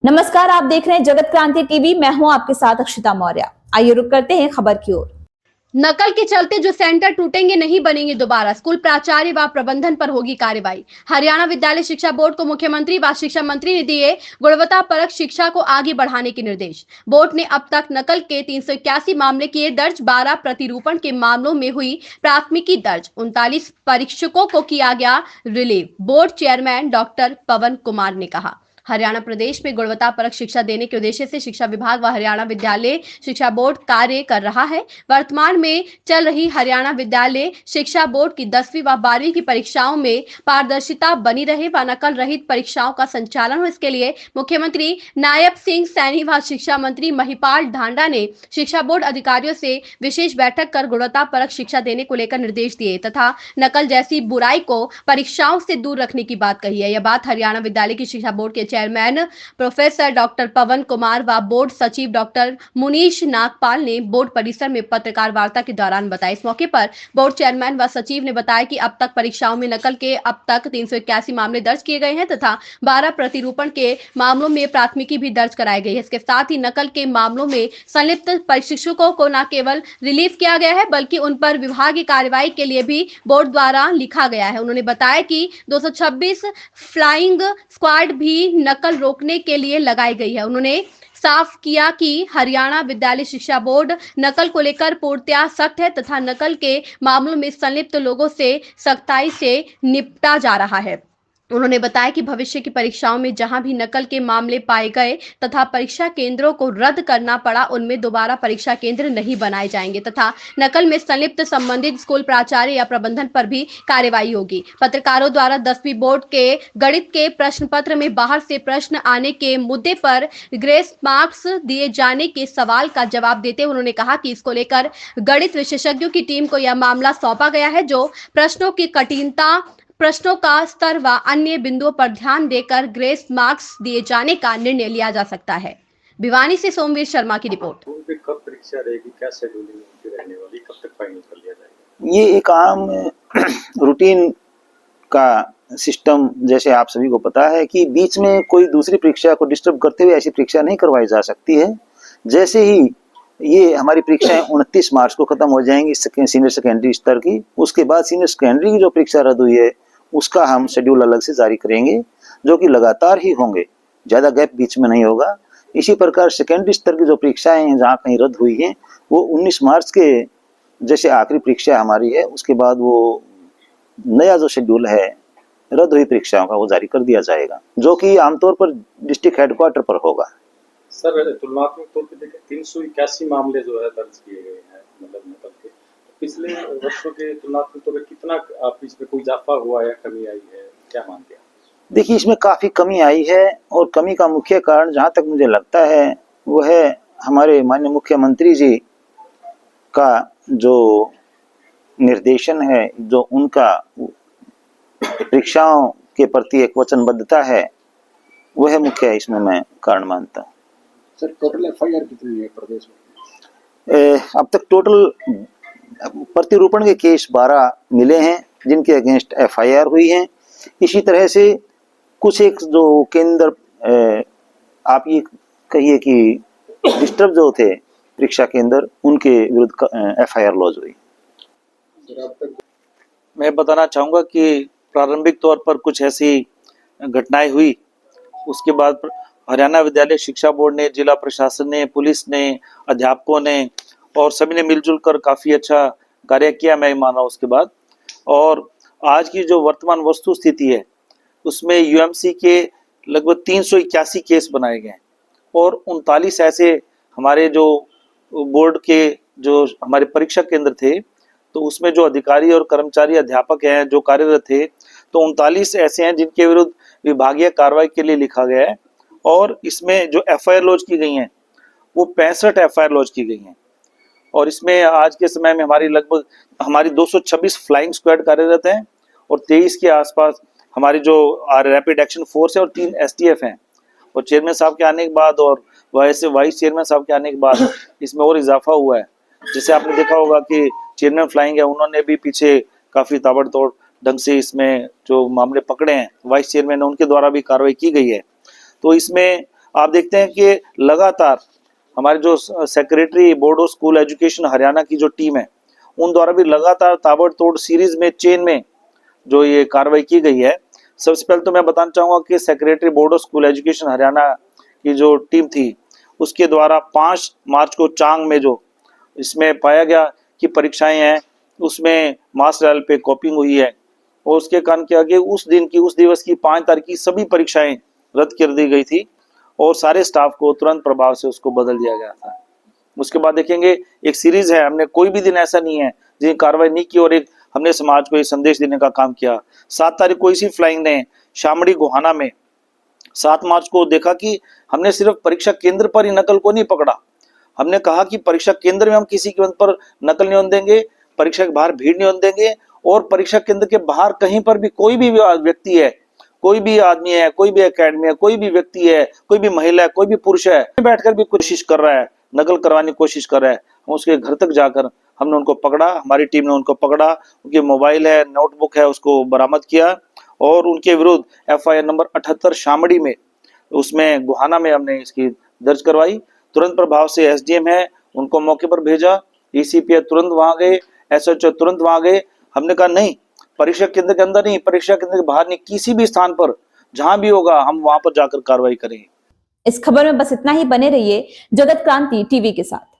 नमस्कार, आप देख रहे हैं जगत क्रांति टीवी। मैं हूं आपके साथ अक्षिता मौर्य। आइए रुक करते हैं खबर की ओर। नकल के चलते जो सेंटर टूटेंगे नहीं बनेंगे दोबारा। स्कूल प्राचार्य व प्रबंधन पर होगी कार्रवाई। हरियाणा विद्यालय शिक्षा बोर्ड को मुख्यमंत्री व शिक्षा मंत्री ने दिए गुणवत्ता परक शिक्षा को आगे बढ़ाने के निर्देश। बोर्ड ने अब तक नकल के 381 मामले किए दर्ज। 12 प्रतिरूपण के मामलों में हुई प्राथमिकी दर्ज। 39 परीक्षकों को किया गया रिलीव। बोर्ड चेयरमैन डॉक्टर पवन कुमार ने कहा, हरियाणा प्रदेश में गुणवत्ता परक शिक्षा देने के उद्देश्य से शिक्षा विभाग व हरियाणा विद्यालय शिक्षा बोर्ड कार्य कर रहा है। वर्तमान में चल रही हरियाणा विद्यालय शिक्षा बोर्ड की 10वीं व 12वीं की परीक्षाओं में पारदर्शिता बनी रहे व नकल रहित परीक्षाओं का संचालन हो, इसके लिए मुख्यमंत्री नायब सिंह सैनी व शिक्षा मंत्री महिपाल ढांडा ने शिक्षा बोर्ड अधिकारियों से विशेष बैठक कर गुणवत्ता परक शिक्षा देने को लेकर निर्देश दिए तथा नकल जैसी बुराई को परीक्षाओं से दूर रखने की बात कही है। यह बात हरियाणा विद्यालय की शिक्षा बोर्ड के चेयरमैन प्रोफेसर डॉक्टर पवन कुमार व बोर्ड सचिव डॉक्टर मुनीश नागपाल ने बोर्ड परिसर में पत्रकार वार्ता के दौरान बताया। इस मौके पर बोर्ड चेयरमैन व सचिव ने बताया कि अब तक परीक्षाओं में नकल के अब तक 381 मामले दर्ज किए गए हैं तथा 12 प्रतिरूपण के मामलों में प्राथमिकी भी दर्ज कराई गई है। इसके साथ ही नकल के मामलों में संलिप्त प्रशिक्षकों को न केवल रिलीव किया गया है बल्कि उन पर विभागीय कार्रवाई के लिए भी बोर्ड द्वारा लिखा गया है। उन्होंने बताया कि 226 फ्लाइंग स्क्वाड भी नकल रोकने के लिए लगाई गई है। उन्होंने साफ किया कि हरियाणा विद्यालय शिक्षा बोर्ड नकल को लेकर पूर्णतया सख्त है तथा नकल के मामलों में संलिप्त लोगों से सख्ताई से निपटा जा रहा है। उन्होंने बताया कि भविष्य की परीक्षाओं में जहां भी नकल के मामले पाए गए तथा परीक्षा केंद्रों को रद्द करना पड़ा, उनमें दोबारा परीक्षा केंद्र नहीं बनाए जाएंगे तथा नकल में संलिप्त संबंधित स्कूल प्राचार्य या प्रबंधन पर भी कार्रवाई होगी। पत्रकारों द्वारा 10वीं बोर्ड के गणित के प्रश्न पत्र में बाहर से प्रश्न आने के मुद्दे पर ग्रेस मार्क्स दिए जाने के सवाल का जवाब देते हुए उन्होंने कहा कि इसको लेकर गणित विशेषज्ञों की टीम को यह मामला सौंपा गया है, जो प्रश्नों की कठिनता, प्रश्नों का स्तर व अन्य बिंदुओं पर ध्यान देकर ग्रेस मार्क्स दिए जाने का निर्णय लिया जा सकता है। भिवानी से सोमवीर शर्मा की रिपोर्ट। कब परीक्षा रहेगी, क्या शेड्यूलिंग उनकी रहने वाली, कब तक फाइनल कर लिया जाएगा? ये एक आम रूटीन का सिस्टम, जैसे आप सभी को पता है कि बीच में कोई दूसरी परीक्षा को डिस्टर्ब करते हुए ऐसी परीक्षा नहीं करवाई जा सकती है। जैसे ही ये हमारी परीक्षाएं 29 मार्च को खत्म हो जाएंगी सीनियर सेकेंडरी स्तर की, उसके बाद सीनियर सेकेंडरी की जो परीक्षा रद्द हुई है उसका हम शेड्यूल अलग से जारी करेंगे, जो कि लगातार ही होंगे, ज़्यादा गैप बीच में नहीं होगा। इसी प्रकार सेकेंडरी स्तर की जो परीक्षाएं हैं जहाँ कहीं रद्द हुई हैं वो 19 मार्च के जैसे आखिरी परीक्षा हमारी है, उसके बाद वो नया जो शेड्यूल है रद्द हुई परीक्षाओं का वो जारी कर दिया जाएगा, जो कि आमतौर पर डिस्ट्रिक्ट हेडक्वार्टर पर होगा। सर, तुलनात्मक तौर पे देखें 381 मामले जो है दर्ज किए गए हैं मतलब नकल के, पिछले वर्षों के तुलनात्मक तौर पे कितना आप इसमें कोई इजाफा हुआ है, कमी आई है, क्या मानते हैं? देखिए, इसमें काफ़ी कमी आई है और कमी का मुख्य कारण जहाँ तक मुझे लगता है वो है हमारे माननीय मुख्यमंत्री जी का जो निर्देशन है, जो उनका परीक्षाओं के प्रति एक वचनबद्धता है, वह मुख्य इसमें मैं कारण मानता हूँ। सर, टोटल एफआईआर कितनी है प्रदेश में? अब तक टोटल प्रतिरूपण के केस 12 मिले हैं जिनके अगेंस्ट एफआईआर हुई है। इसी तरह से कुछ एक जो केंद्र आप ये कहिए कि डिस्टर्ब जो थे परीक्षा केंद्र, उनके विरुद्ध एफआईआर लॉन्च हुई। मैं बताना चाहूँगा कि प्रारंभिक तौर पर कुछ ऐसी घटनाएं हुई, उसके बाद हरियाणा विद्यालय शिक्षा बोर्ड ने, जिला प्रशासन ने, पुलिस ने, अध्यापकों ने और सभी ने मिलजुल कर काफ़ी अच्छा कार्य किया, मैं माना उसके बाद। और आज की जो वर्तमान वस्तु स्थिति है उसमें यूएमसी के लगभग 381 केस बनाए गए और 39 ऐसे हमारे जो बोर्ड के जो हमारे परीक्षा केंद्र थे, तो उसमें जो अधिकारी और कर्मचारी अध्यापक हैं जो कार्यरत थे, तो 39 ऐसे हैं जिनके विरुद्ध विभागीय कार्रवाई के लिए लिखा गया है। और इसमें जो एफआईआर लॉन्च की गई हैं वो 65 एफआईआर लॉन्च की गई हैं। और इसमें आज के समय में हमारी 226 फ्लाइंग स्क्वाड कार्यरत हैं और 23 के आसपास हमारी जो रैपिड एक्शन फोर्स है और 3 एसटीएफ हैं। और चेयरमैन साहब के आने के बाद और वैसे वाइस चेयरमैन साहब के आने के बाद इसमें और इजाफा हुआ है। जैसे आपने देखा होगा कि चेयरमैन फ्लाइंग है, उन्होंने भी पीछे काफ़ी ताबड़तोड़ ढंग से इसमें जो मामले पकड़े हैं, वाइस चेयरमैन है उनके द्वारा भी कार्रवाई की गई है। तो इसमें आप देखते हैं कि लगातार हमारे जो secretary board of school education Haryana की जो टीम है, उन द्वारा भी लगातार ताबड़तोड़ सीरीज में, चेन में जो ये कार्रवाई की गई है। सबसे पहले तो मैं बताना चाहूंगा कि secretary board of school education Haryana की जो टीम थी, उसके द्वारा 5 मार्च को चांग में जो इसमें पाया गया कि परीक्षाएं हैं, उसमें मास लेवल पे कॉपिंग हुई है, और उसके कारण क्या कि उस दिवस की 5 तारीख की सभी परीक्षाएं रद्द कर दी गई थी और सारे स्टाफ को तुरंत प्रभाव से उसको बदल दिया गया था। उसके बाद देखेंगे एक सीरीज है, हमने कोई भी दिन ऐसा नहीं है जिन कार्रवाई नहीं की और एक हमने समाज को ये संदेश देने का काम किया। 7 तारीख को इसी फ्लाइंग ने शामड़ी गोहाना में 7 मार्च को देखा कि हमने सिर्फ परीक्षा केंद्र पर ही नकल को नहीं पकड़ा, हमने कहा कि परीक्षा केंद्र में हम किसी के पर नकल नहीं होने देंगे, परीक्षा के बाहर भीड़ नहीं होने देंगे, और परीक्षा केंद्र के बाहर कहीं पर भी कोई भी व्यक्ति है, कोई भी आदमी है, कोई भी एकेडमी है, कोई भी व्यक्ति है, कोई भी महिला है, कोई भी पुरुष है, बैठकर भी कोशिश कर रहा है, नकल करवाने की कोशिश कर रहा है, हम उसके घर तक जाकर हमने उनको पकड़ा, हमारी टीम ने उनको पकड़ा, उनके मोबाइल है, नोटबुक है, उसको बरामद किया और उनके विरुद्ध FIR नंबर 78 शामड़ी में, उसमें गोहाना में हमने इसकी दर्ज करवाई। तुरंत प्रभाव से SDM है, उनको मौके पर भेजा, ECP है तुरंत वहां गए, SHO तुरंत वहां गए। हमने कहा नहीं, परीक्षा केंद्र के अंदर नहीं, परीक्षा केंद्र के बाहर नहीं, किसी भी स्थान पर जहां भी होगा हम वहां पर जाकर कार्रवाई करेंगे। इस खबर में बस इतना ही। बने रहिए जगत क्रांति टीवी के साथ।